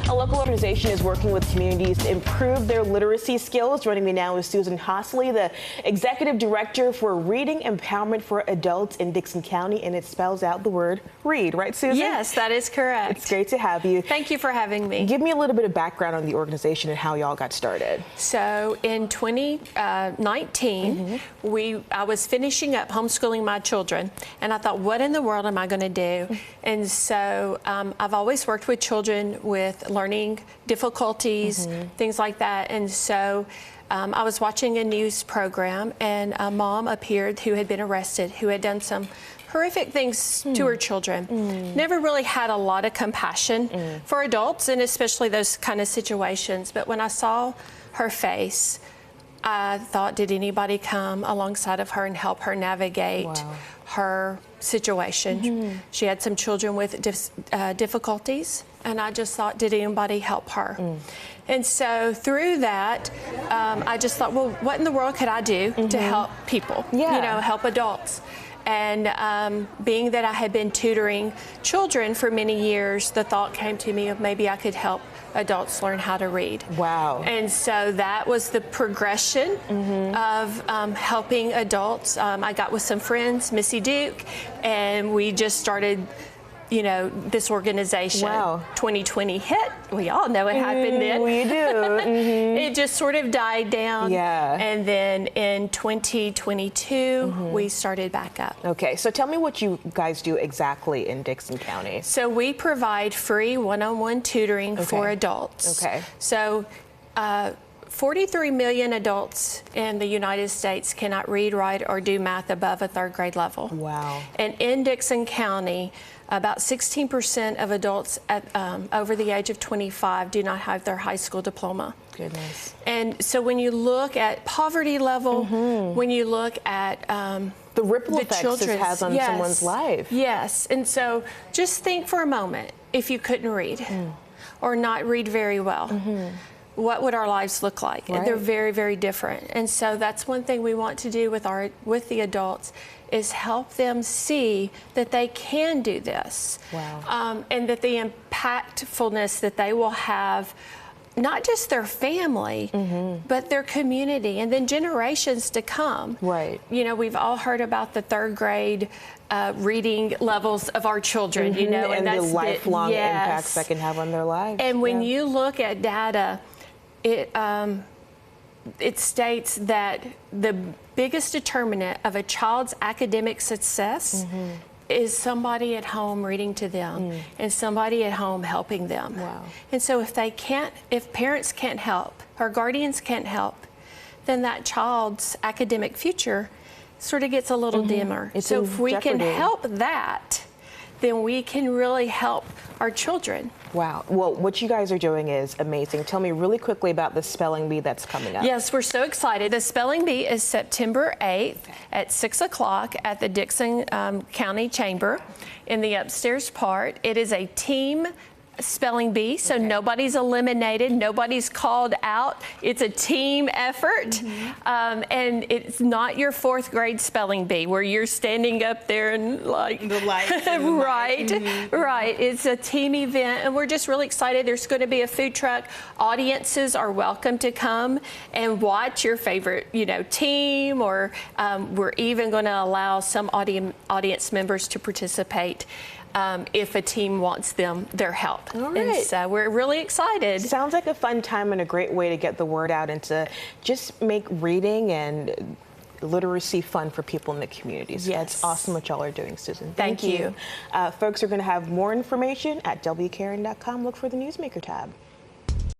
A local organization is working with communities to improve their literacy skills. Joining me now is Susan Hossley, the Executive Director for Reading Empowerment for Adults in Dickson County, and it spells out the word read, right, Susan? Yes, that is correct. It's great to have you. Thank you for having me. Give me a little bit of background on the organization and how y'all got started. So in 2019, I was finishing up homeschooling my children, and I thought, what in the world am I going to do? And so I've always worked with children with learning difficulties, things like that. And so I was watching a news program, and a mom appeared who had been arrested, who had done some horrific things to her children. Never really had a lot of compassion for adults, and especially those kind of situations. But when I saw her face, I thought, did anybody come alongside of her and help her navigate her situation? She had some children with difficulties, and I just thought, did anybody help her? And so through that, I just thought, well, what in the world could I do to help people, you know, help adults? And being that I had been tutoring children for many years, the thought came to me of maybe I could help adults learn how to read. Wow. And so that was the progression of helping adults. I got with some friends, Missy Duke, and we just started, you know, this organization. 2020 hit. We all know what happened then. We do. It just sort of died down. And then in 2022, we started back up. Okay, so tell me what you guys do exactly in Dickson County. So we provide free one-on-one tutoring for adults. So 43 million adults in the United States cannot read, write, or do math above a third grade level. Wow. And in Dickson County, about 16% of adults over the age of 25 do not have their high school diploma. Goodness. And so when you look at poverty level, when you look at the ripple effects this has on someone's life. Yes, and so just think for a moment, if you couldn't read or not read very well, what would our lives look like? They're very, very different. And so that's one thing we want to do with the adults, is help them see that they can do this. And that the impactfulness that they will have, not just their family, but their community, and then generations to come. You know, we've all heard about the third grade reading levels of our children, you know, and that's the lifelong impacts that can have on their lives. And when you look at data, it states that the biggest determinant of a child's academic success is somebody at home reading to them and somebody at home helping them. And so if parents can't help or guardians can't help, then that child's academic future sort of gets a little dimmer. So if we can help that, then we can really help our children. Wow. Well, what you guys are doing is amazing. Tell me really quickly about the spelling bee that's coming up. Yes, we're so excited. The spelling bee is September 8th at 6 o'clock at the Dickson County Chamber in the upstairs part. It is a team spelling bee, so nobody's eliminated, nobody's called out. It's a team effort, and it's not your fourth grade spelling bee where you're standing up there and like the lights. Right. It's a team event, and we're just really excited. There's going to be a food truck. Audiences are welcome to come and watch your favorite, you know, team, or we're even going to allow some audience members to participate if a team wants their help. And so we're really excited. Sounds like a fun time and a great way to get the word out and to just make reading and literacy fun for people in the community. So that's awesome what y'all are doing, Susan. Thank you. Folks are going to have more information at WKRN.com. Look for the Newsmaker tab.